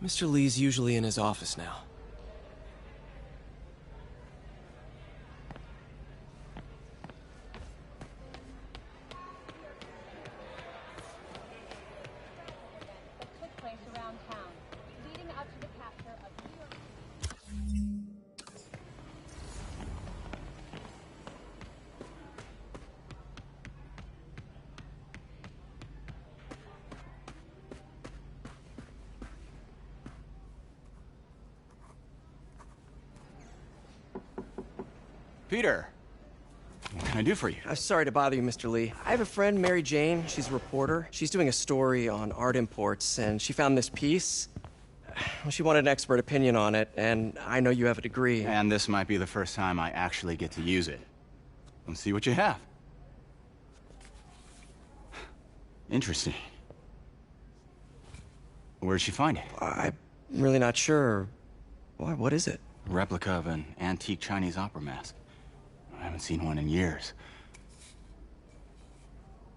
Mr. Lee's usually in his office now. Peter, what can I do for you? Sorry to bother you, Mr. Lee. I have a friend, Mary Jane. She's a reporter. She's doing a story on art imports, and she found this piece. Well, she wanted an expert opinion on it, and I know you have a degree. And this might be the first time I actually get to use it. Let's see what you have. Interesting. Where did she find it? I'm really not sure. Why, what is it? A replica of an antique Chinese opera mask. I haven't seen one in years.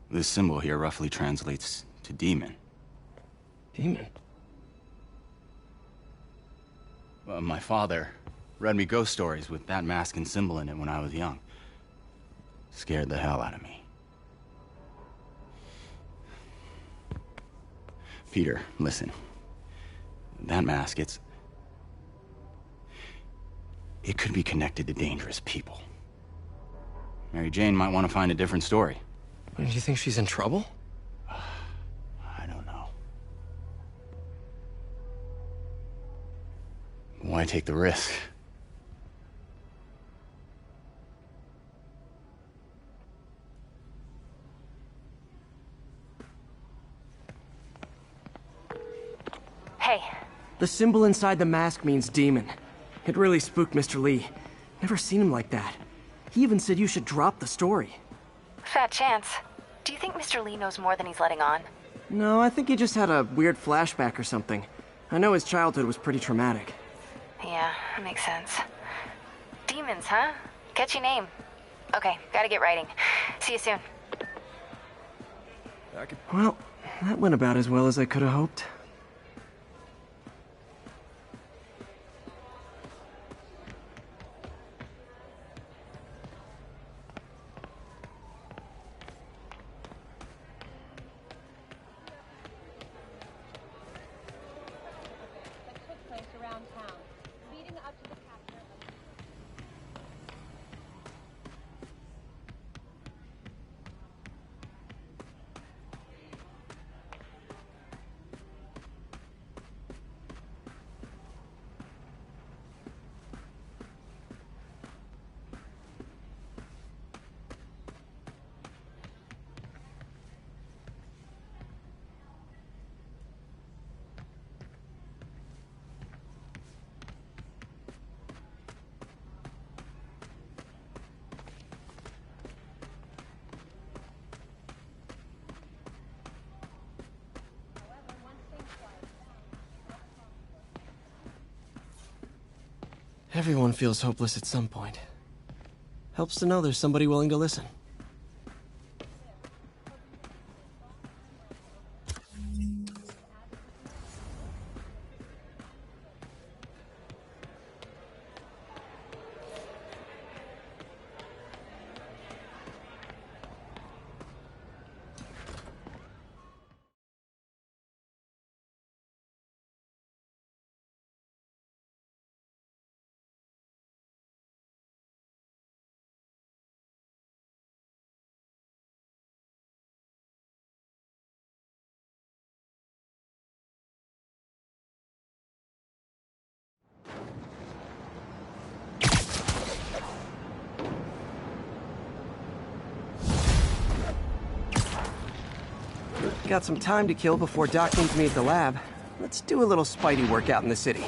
This symbol here roughly translates to demon. Demon? Well, my father read me ghost stories with that mask and symbol in it when I was young. Scared the hell out of me. Peter, listen. That mask, it could be connected to dangerous people. Mary Jane might want to find a different story. Do you think she's in trouble? I don't know. Why take the risk? Hey. The symbol inside the mask means demon. It really spooked Mr. Lee. Never seen him like that. He even said you should drop the story. Fat chance. Do you think Mr. Lee knows more than he's letting on? No, I think he just had a weird flashback or something. I know his childhood was pretty traumatic. Yeah, that makes sense. Demons, huh? Catchy name. Okay, gotta get writing. See you soon. Well, that went about as well as I could have hoped. Everyone feels hopeless at some point. Helps to know there's somebody willing to listen. Got some time to kill before Doc needs me at the lab. Let's do a little Spidey workout in the city.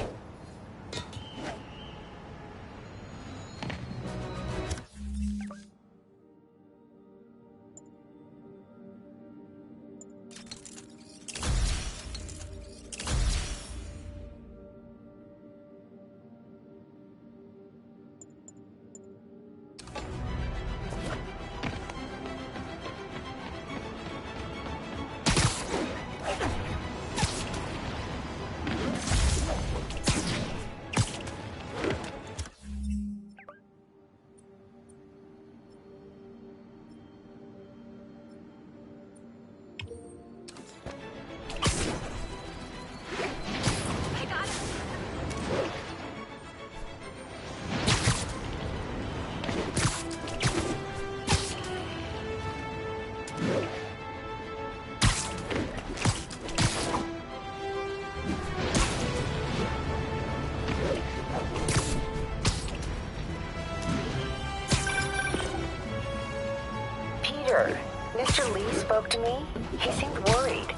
Peter, Mr. Lee spoke to me. He seemed worried.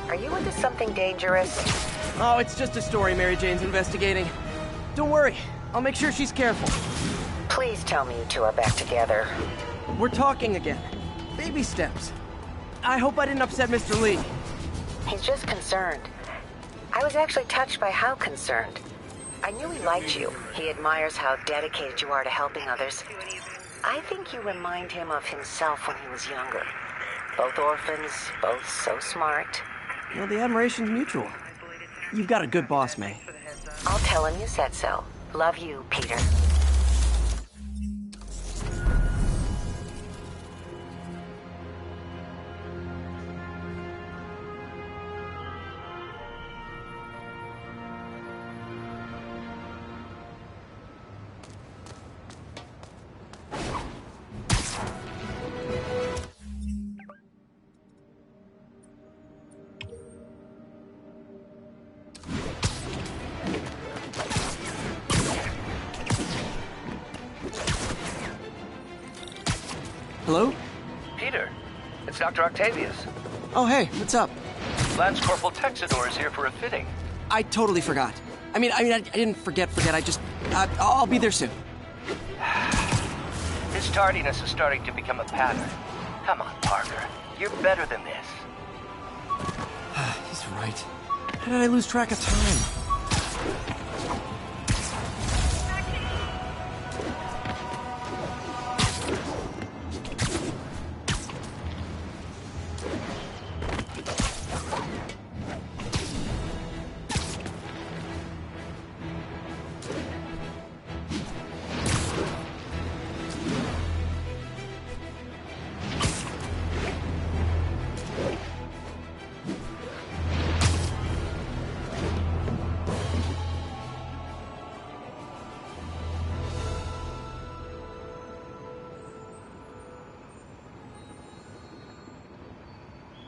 Are you into something dangerous? Oh, it's just a story Mary Jane's investigating. Don't worry, I'll make sure she's careful. Please tell me you two are back together. We're talking again. Baby steps. I hope I didn't upset Mr. Lee. He's just concerned. I was actually touched by how concerned. I knew he liked you. He admires how dedicated you are to helping others. I think you remind him of himself when he was younger. Both orphans, both so smart. Well, the admiration's mutual. You've got a good boss, May. I'll tell him you said so. Love you, Peter. Hello? Peter, it's Dr. Octavius. Oh, hey, what's up? Lance Corporal Texador is here for a fitting. I totally forgot. I didn't forget. I'll be there soon. His tardiness is starting to become a pattern. Come on, Parker. You're better than this. He's right. How did I lose track of time?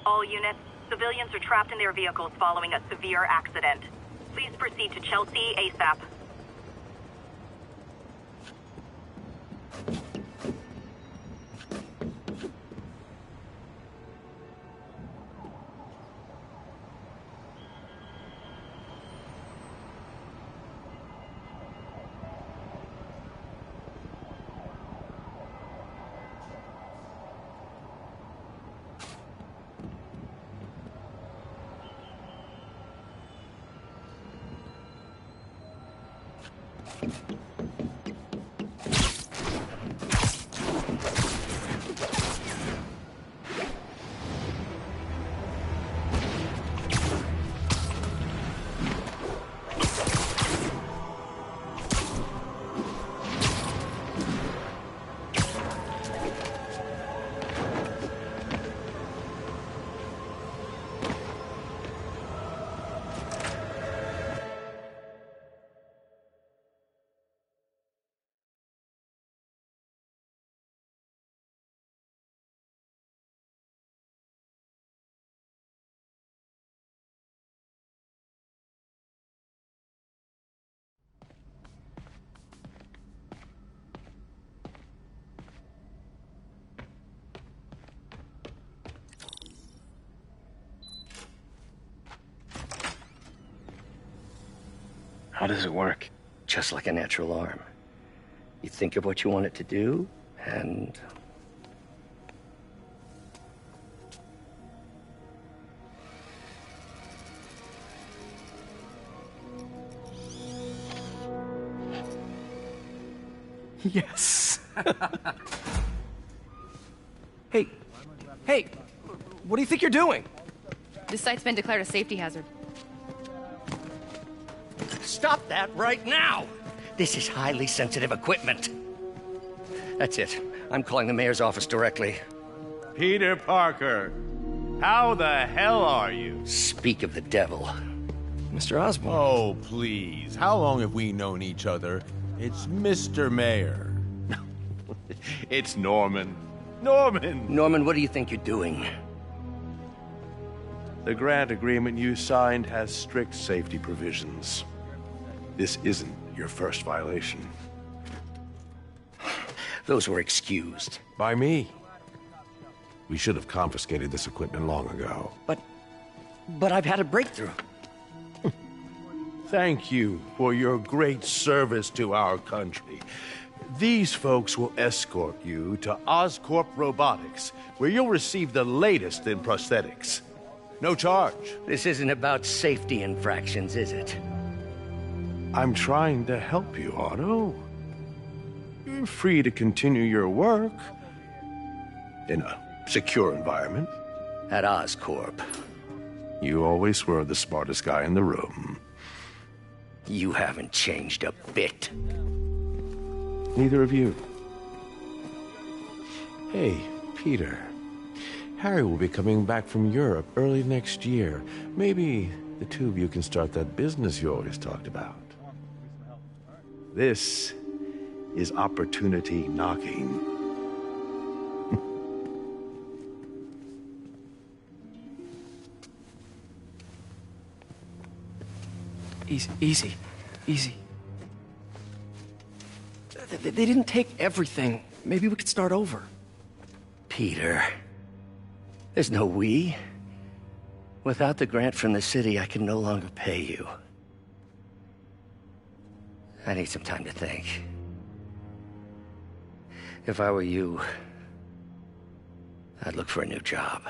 All units, civilians are trapped in their vehicles following a severe accident. Please proceed to Chelsea ASAP. How does it work? Just like a natural arm. You think of what you want it to do, and... Yes. Hey, what do you think you're doing? This site's been declared a safety hazard. Stop that right now! This is highly sensitive equipment. That's it. I'm calling the mayor's office directly. Peter Parker, how the hell are you? Speak of the devil. Mr. Osborn. Oh, please. How long have we known each other? It's Mr. Mayor. It's Norman. Norman, what do you think you're doing? The grant agreement you signed has strict safety provisions. This isn't your first violation. Those were excused. By me. We should have confiscated this equipment long ago. But I've had a breakthrough. Thank you for your great service to our country. These folks will escort you to Oscorp Robotics, where you'll receive the latest in prosthetics. No charge. This isn't about safety infractions, is it? I'm trying to help you, Otto. You're free to continue your work in a secure environment. At Oscorp. You always were the smartest guy in the room. You haven't changed a bit. Neither of you. Hey, Peter. Harry will be coming back from Europe early next year. Maybe the two of you can start that business you always talked about. This is opportunity knocking. Easy. They didn't take everything. Maybe we could start over. Peter, there's no we. Without the grant from the city, I can no longer pay you. I need some time to think. If I were you, I'd look for a new job.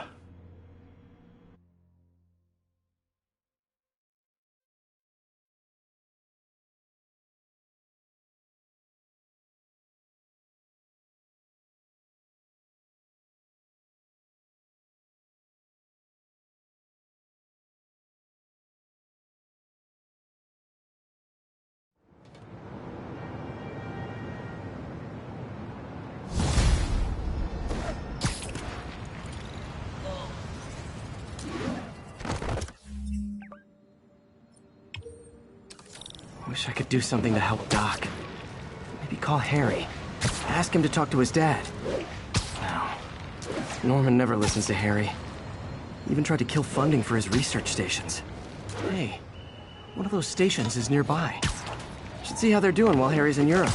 Wish I could do something to help Doc. Maybe call Harry. Ask him to talk to his dad. No. Norman never listens to Harry. He even tried to kill funding for his research stations. Hey, one of those stations is nearby. Should see how they're doing while Harry's in Europe.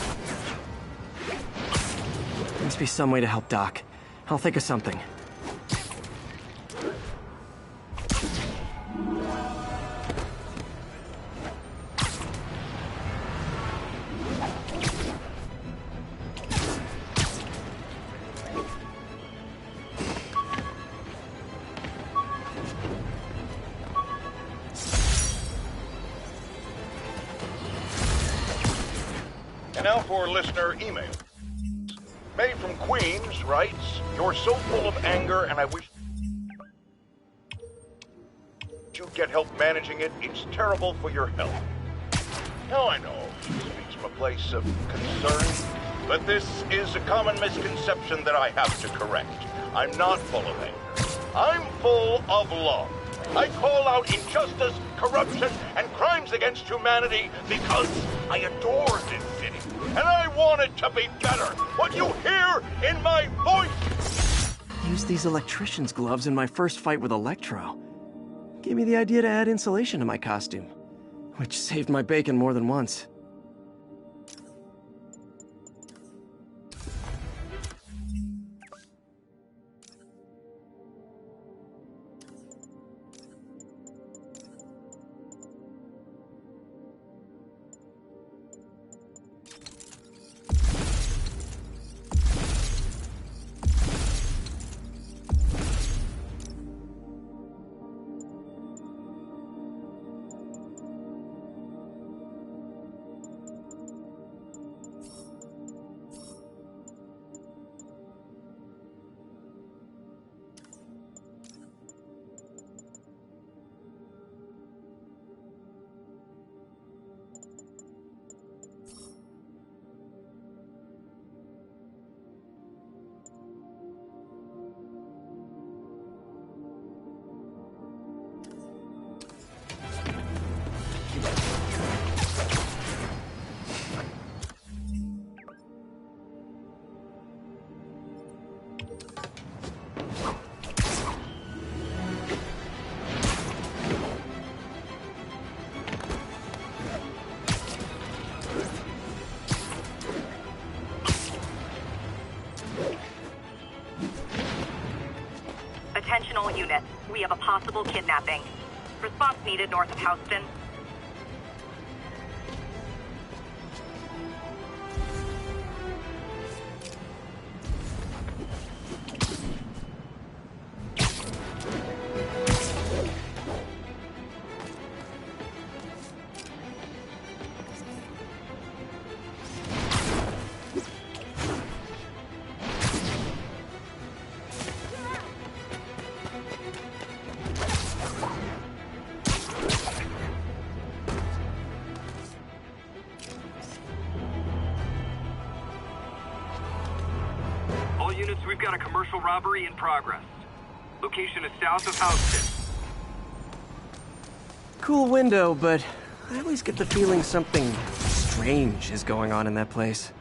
There must be some way to help Doc. I'll think of something. And now for listener email. May from Queens writes, "You're so full of anger and I wish you'd get help managing it. It's terrible for your health." Now I know he speaks from a place of concern, but this is a common misconception that I have to correct. I'm not full of anger. I'm full of love. I call out injustice, corruption, and crimes against humanity because I adore this city. And I want it to be better. What you hear in my voice. Used these electrician's gloves in my first fight with Electro. Gave me the idea to add insulation to my costume, which saved my bacon more than once. Attention all units. We have a possible kidnapping. Response needed north of Houston. We've got a commercial robbery in progress. Location is south of Houston. Cool window, but I always get the feeling something strange is going on in that place.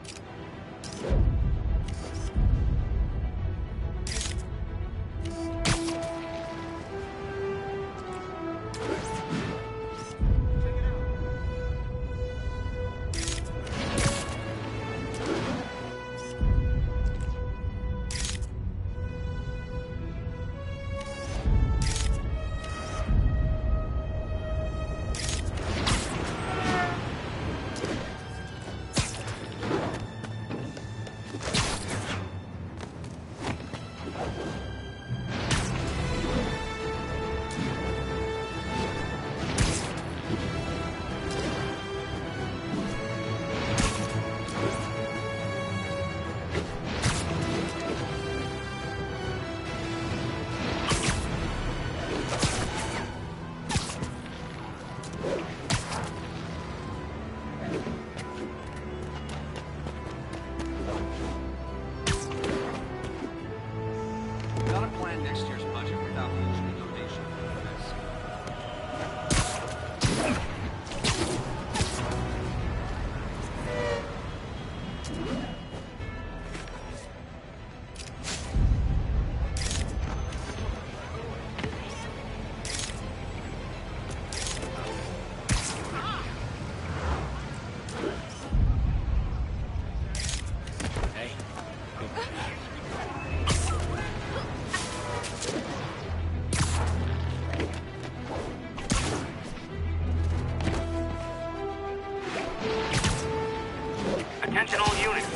Attention all units.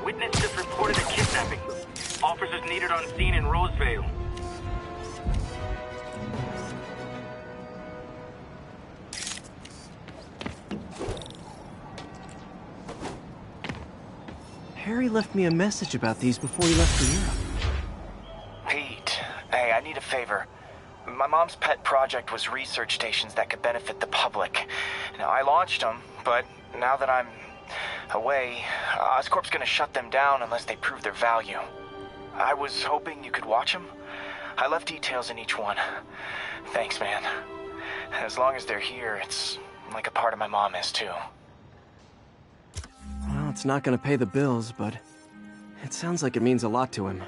Witness just reported a kidnapping. Officers needed on scene in Roseville. Harry left me a message about these before he left for Europe. Pete, hey, I need a favor. My mom's pet project was research stations that could benefit the public. Now, I launched them, but now that I'm away, Oscorp's gonna shut them down unless they prove their value. I was hoping you could watch them. I left details in each one. Thanks, man. As long as they're here, it's like a part of my mom is, too. Well, it's not gonna pay the bills, but it sounds like it means a lot to him.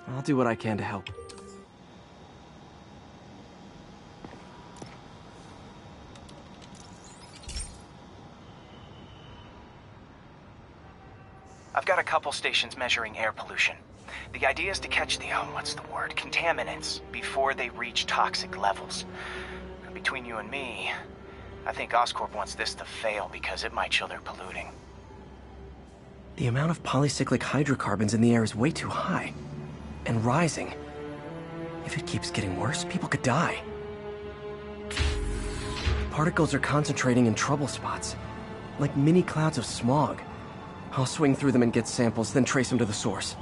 I'll do what I can to help. I've got a couple stations measuring air pollution. The idea is to catch the, contaminants before they reach toxic levels. Between you and me, I think Oscorp wants this to fail because it might show they're polluting. The amount of polycyclic hydrocarbons in the air is way too high. And rising. If it keeps getting worse, people could die. Particles are concentrating in trouble spots, like mini clouds of smog. I'll swing through them and get samples, then trace them to the source.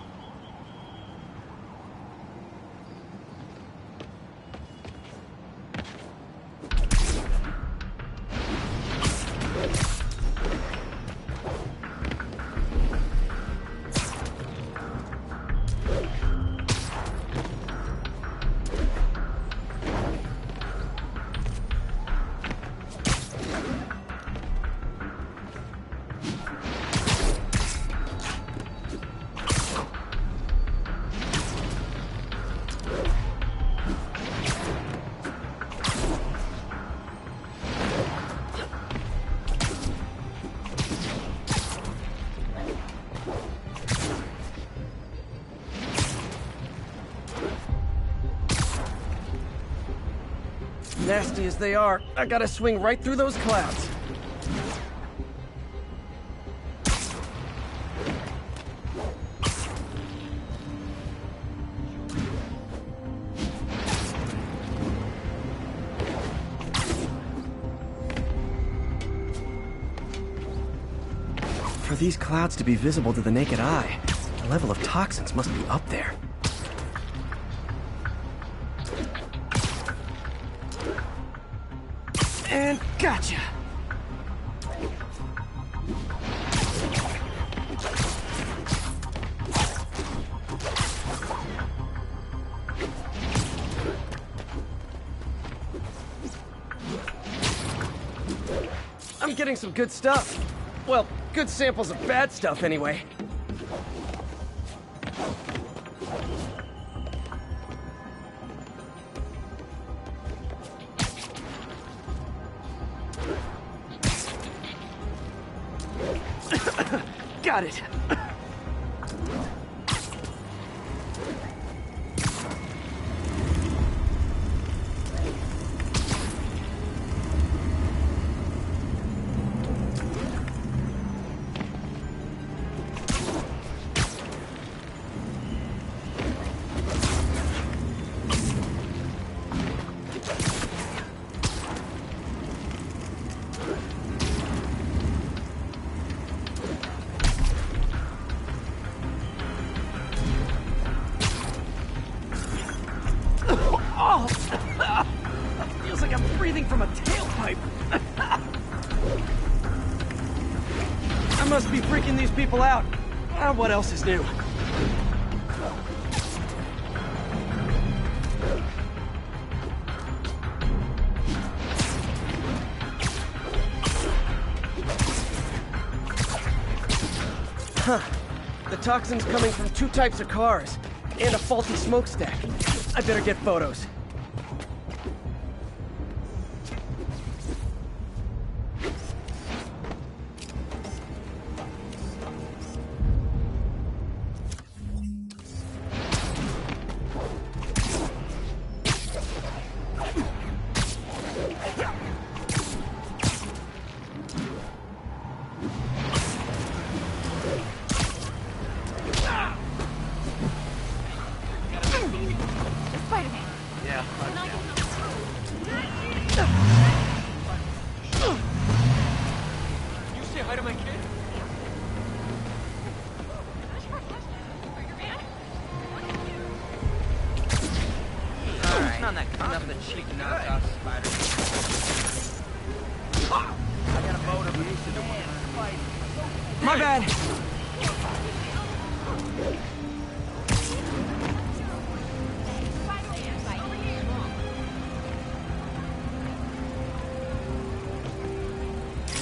Nasty as they are, I gotta swing right through those clouds. For these clouds to be visible to the naked eye, the level of toxins must be up there. And gotcha! I'm getting some good stuff. Well, good samples of bad stuff, anyway. Got it. Feels like I'm breathing from a tailpipe. I must be freaking these people out. What else is new? Huh. The toxin's coming from 2 types of cars, and a faulty smokestack. I better get photos. Spider-Man. Yeah. You say hi to my kid? Alright, enough of the cheap knockoff spider. I got a boat of these to do one. My bad.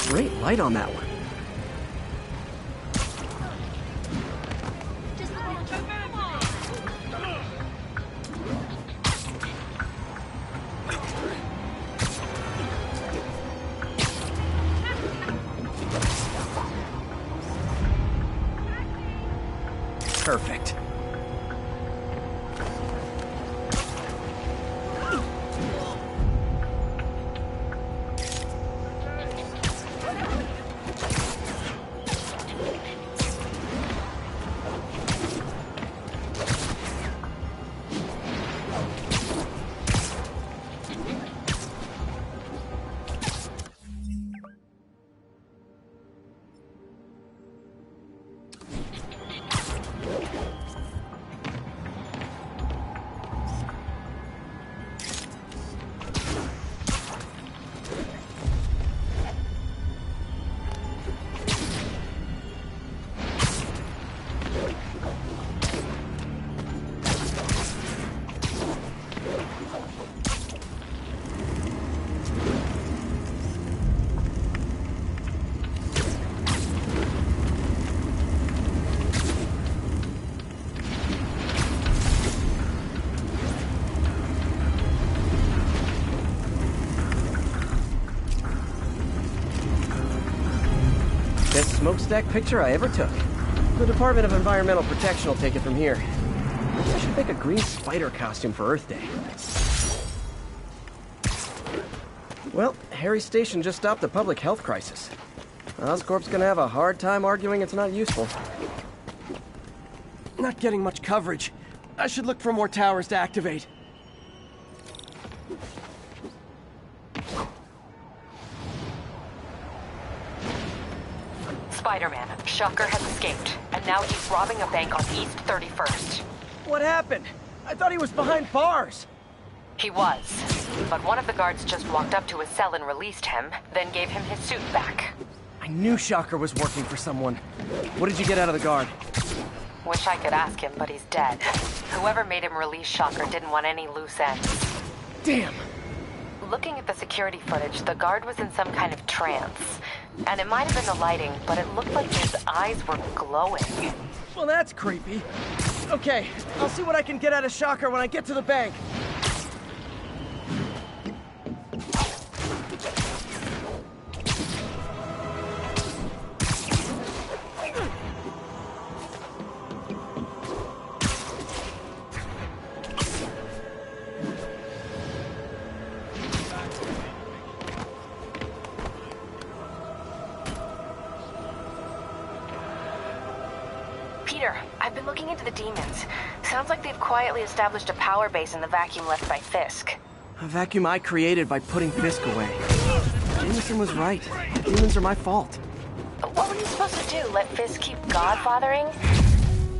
Great light on that one. Perfect. Best smokestack picture I ever took. The Department of Environmental Protection will take it from here. Maybe I should make a green spider costume for Earth Day. Well, Harry's station just stopped a public health crisis. Oscorp's gonna have a hard time arguing it's not useful. Not getting much coverage. I should look for more towers to activate. Spider-Man, Shocker has escaped, and now he's robbing a bank on East 31st. What happened? I thought he was behind bars. He was, but one of the guards just walked up to his cell and released him, then gave him his suit back. I knew Shocker was working for someone. What did you get out of the guard? Wish I could ask him, but he's dead. Whoever made him release Shocker didn't want any loose ends. Damn! Looking at the security footage, the guard was in some kind of trance. And it might have been the lighting, but it looked like his eyes were glowing. Well, that's creepy. Okay, I'll see what I can get out of Shocker when I get to the bank. Peter, I've been looking into the demons. Sounds like they've quietly established a power base in the vacuum left by Fisk. A vacuum I created by putting Fisk away. Jameson was right. The demons are my fault. What were you supposed to do? Let Fisk keep godfathering?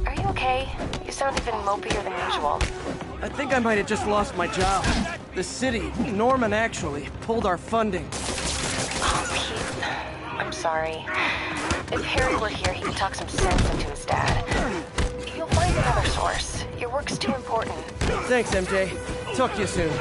Are you okay? You sound even mopier than usual. I think I might have just lost my job. The city, Norman actually, pulled our funding. Oh, Pete. I'm sorry. If Harry were here, he could talk some sense into his dad. You'll find another source. Your work's too important. Thanks, MJ. Talk to you soon.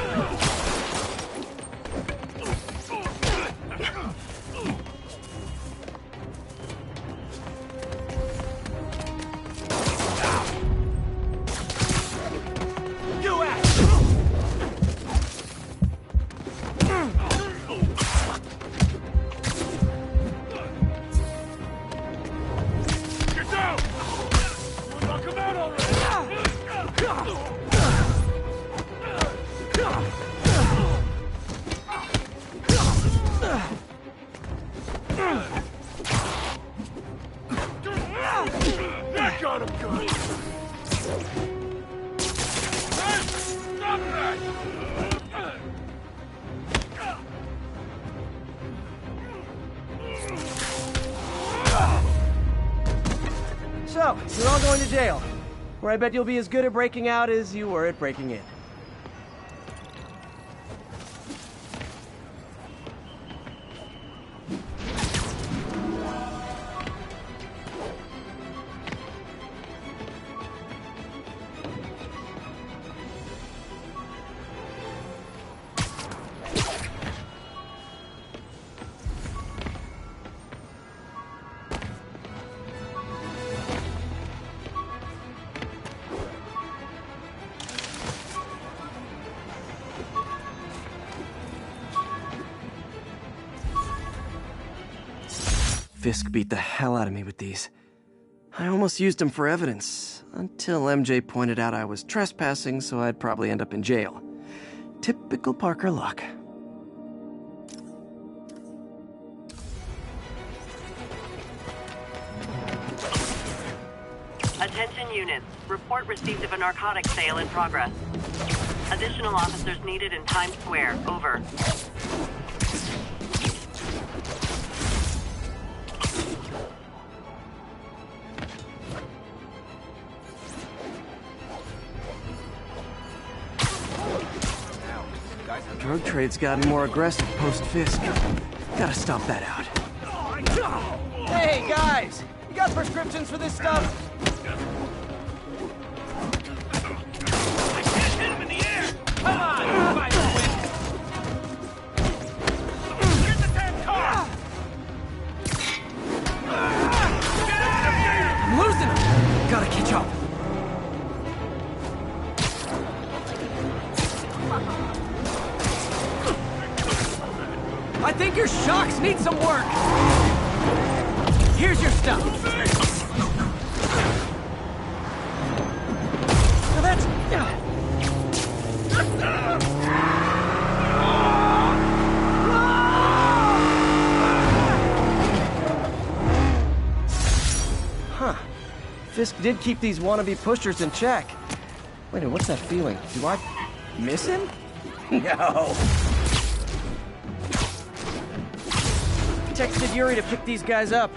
That got him good! Hey, stop that! So, you're all going to jail, where I bet you'll be as good at breaking out as you were at breaking in. Fisk beat the hell out of me with these. I almost used them for evidence, until MJ pointed out I was trespassing, so I'd probably end up in jail. Typical Parker luck. Attention units. Report received of a narcotics sale in progress. Additional officers needed in Times Square. Over. Drug trade's gotten more aggressive post-Fisk. Gotta stop that out. Hey, guys! You got prescriptions for this stuff? Hit him in the air! Come on! Fight, get the damn car! I'm losing him! Gotta catch up. I think your shocks need some work. Here's your stuff. Now that's... Ah! Fisk did keep these wannabe pushers in check. Wait a minute, what's that feeling? Do I miss him? No. Texted Yuri to pick these guys up.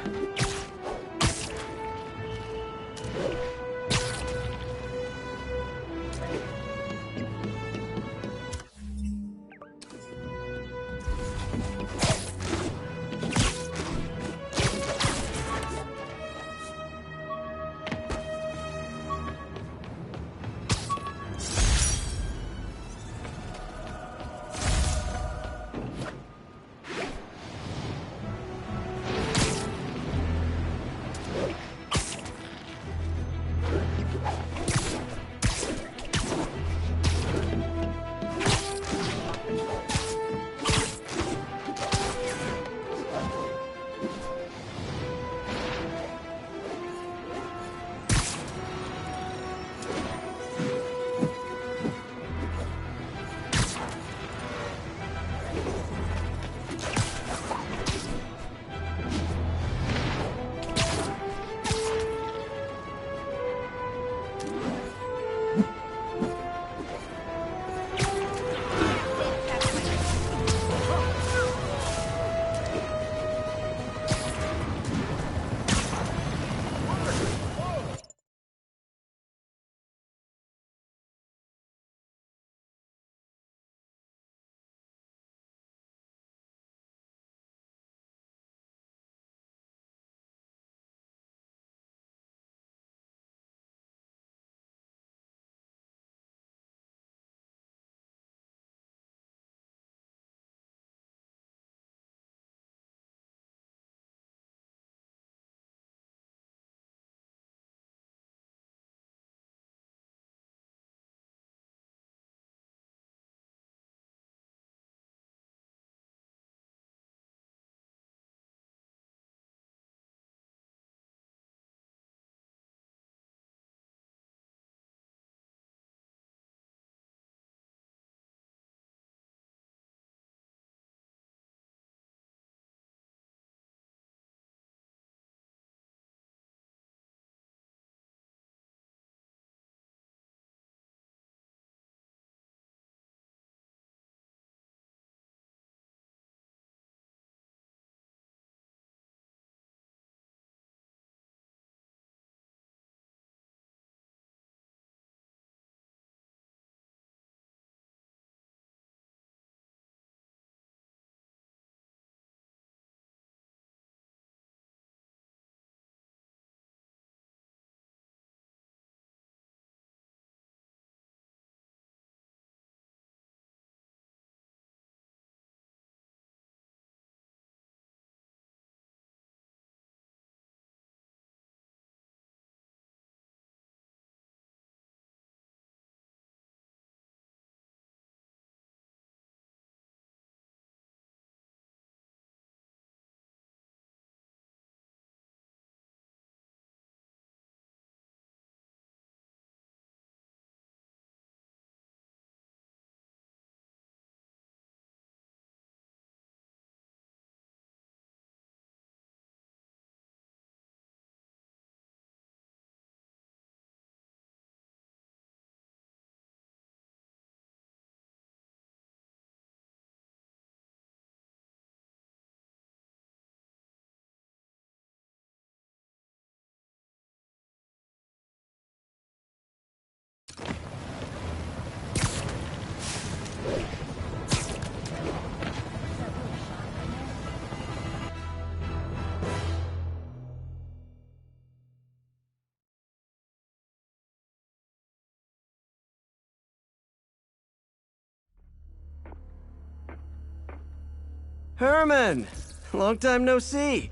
Herman! Long time no see.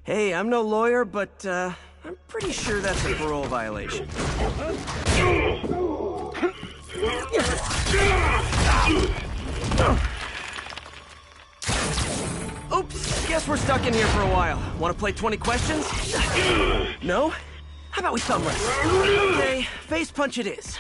Hey, I'm no lawyer, but, I'm pretty sure that's a parole violation. Oops, guess we're stuck in here for a while. Want to play 20 questions? No? How about we thumb wrestle? Okay, face punch it is.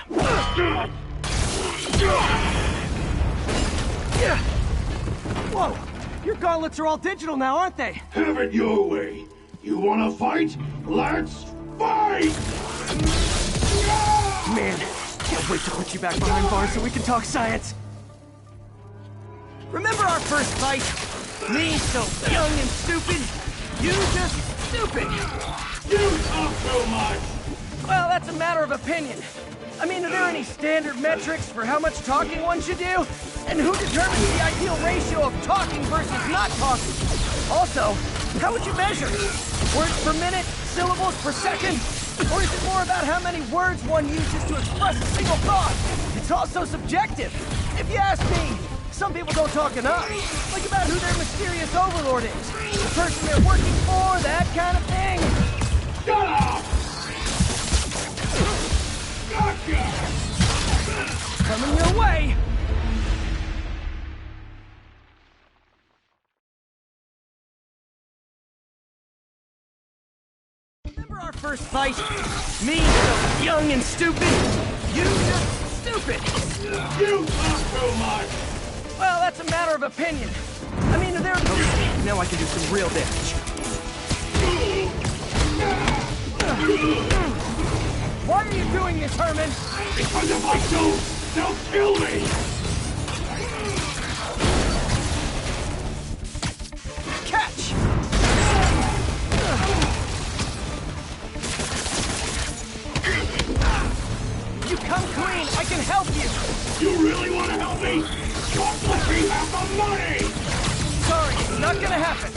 Whoa! Your gauntlets are all digital now, aren't they? Have it your way. You wanna fight? Let's Fight! Man, can't wait to put you back behind bars so we can talk science. Remember our first fight? Me, so young and stupid. You just stupid. You talk too much! Well, that's a matter of opinion. I mean, are there any standard metrics for how much talking one should do? And who determines the ideal ratio of talking versus not talking? Also, how would you measure? Words per minute? Syllables per second? Or is it more about how many words one uses to express a single thought? It's also subjective. If you ask me, some people don't talk enough. Like about who their mysterious overlord is. The person they're working for, that kind of thing. Shut up! Gotcha! Coming your way! Remember our first fight? Me, so young and stupid. You just stupid. You talk too much! Well, that's a matter of opinion. I mean, are there... Okay, now I can do some real damage. Why are you doing this, Herman? Because if I don't, they'll kill me! Catch! You come clean, I can help you! You really want to help me? Just let me have the money! Sorry, not gonna happen.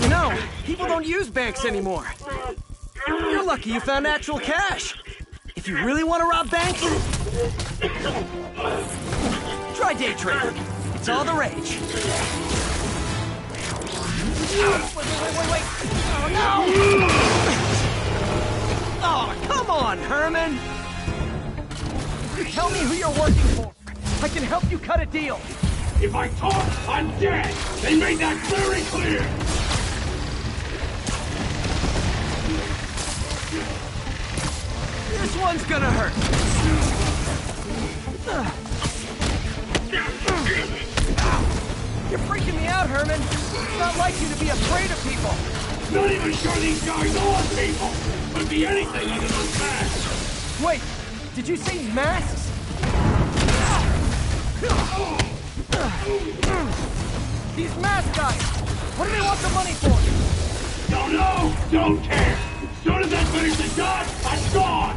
You know, people don't use banks anymore. You're lucky you found actual cash. If you really want to rob banks, try day trading. It's all the rage. Wait. Oh, no! Oh, come on, Herman! You tell me who you're working for. I can help you cut a deal. If I talk, I'm dead! They made that very clear! This one's gonna hurt. You're freaking me out, Herman. It's not like you to be afraid of people. Not even sure these guys are people! Could be anything other than masks! Wait, did you say masks? These mask guys, what do they want the money for? Don't know, don't care! As soon as I finish the job, I'm gone!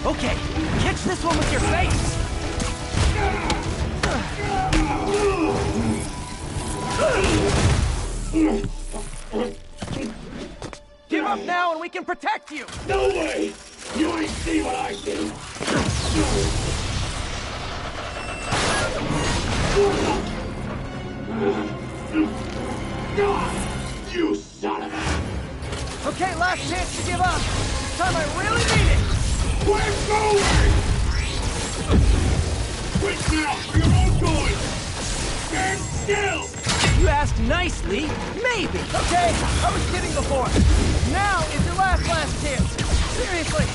Okay, catch this one with your face! Give up now and we can protect you! No way! You ain't see what I see! You son of a... Okay, last chance to give up. This time I really mean it! We're going! Quit now, for your own good! Stand still! You asked nicely, maybe. Okay, I was kidding before. Now is your last chance. Seriously,